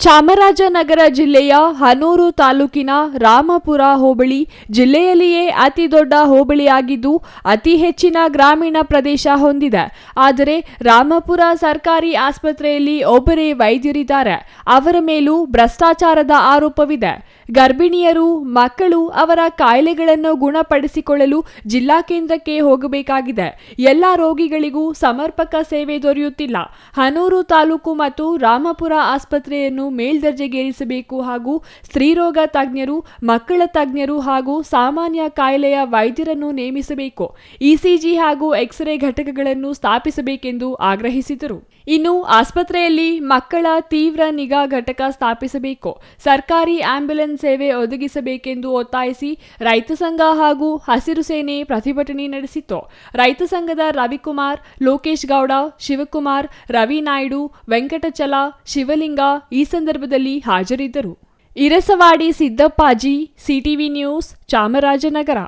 ಚಾಮರಾಜನಗರ ಜಿಲ್ಲೆಯ ಹನೂರು ತಾಲೂಕಿನ ರಾಮಪುರ ಹೋಬಳಿ ಜಿಲ್ಲೆಯಲ್ಲಿಯೇ ಅತಿ ದೊಡ್ಡ ಹೋಬಳಿಯಾಗಿದ್ದು ಅತಿ ಹೆಚ್ಚಿನ ಗ್ರಾಮೀಣ ಪ್ರದೇಶ ಹೊಂದಿದೆ. ಆದರೆ ರಾಮಪುರ ಸರ್ಕಾರಿ ಆಸ್ಪತ್ರೆಯಲ್ಲಿ ಒಬ್ಬರೇ ವೈದ್ಯರಿದ್ದಾರೆ. ಅವರ ಮೇಲೂ ಭ್ರಷ್ಟಾಚಾರದ ಆರೋಪವಿದೆ. ಗರ್ಭಿಣಿಯರು, ಮಕ್ಕಳು ಅವರ ಕಾಯಿಲೆಗಳನ್ನು ಗುಣಪಡಿಸಿಕೊಳ್ಳಲು ಜಿಲ್ಲಾ ಕೇಂದ್ರಕ್ಕೆ ಹೋಗಬೇಕಾಗಿದೆ. ಎಲ್ಲ ರೋಗಿಗಳಿಗೂ ಸಮರ್ಪಕ ಸೇವೆ ದೊರೆಯುತ್ತಿಲ್ಲ. ಹನೂರು ತಾಲೂಕು ಮತ್ತು ರಾಮಪುರ ಆಸ್ಪತ್ರೆಯನ್ನು ಮೇಲ್ದರ್ಜೆಗೇರಿಸಬೇಕು ಹಾಗೂ ಸ್ತ್ರೀರೋಗ ತಜ್ಞರು, ಮಕ್ಕಳ ತಜ್ಞರು ಹಾಗೂ ಸಾಮಾನ್ಯ ಕಾಯಿಲೆಯ ವೈದ್ಯರನ್ನು ನೇಮಿಸಬೇಕು. ಇಸಿಜಿ ಹಾಗೂ ಎಕ್ಸ್ರೇ ಘಟಕಗಳನ್ನು ಸ್ಥಾಪಿಸಬೇಕೆಂದು ಆಗ್ರಹಿಸಿದರು. ಇನ್ನು ಆಸ್ಪತ್ರೆಯಲ್ಲಿ ಮಕ್ಕಳ ತೀವ್ರ ನಿಗಾ ಘಟಕ ಸ್ಥಾಪಿಸಬೇಕು. ಸರ್ಕಾರಿ ಆಂಬ್ಯುಲೆನ್ಸ್ ಸೇವೆ ಒದಗಿಸಬೇಕೆಂದು ಒತ್ತಾಯಿಸಿ ರೈತ ಸಂಘ ಹಾಗೂ ಹಸಿರು ಸೇನೆ ಪ್ರತಿಭಟನೆ ನಡೆಸಿತು. ರೈತ ಸಂಘದ ರವಿಕುಮಾರ್, ಲೋಕೇಶ್ ಗೌಡ, ಶಿವಕುಮಾರ್, ರವಿ ನಾಯ್ಡು, ವೆಂಕಟಚಲ, ಶಿವಲಿಂಗ ಈ ಸಂದರ್ಭದಲ್ಲಿ ಹಾಜರಿದ್ದರು. Irasavadi Siddappaji, CTV news, Chamarajanagar.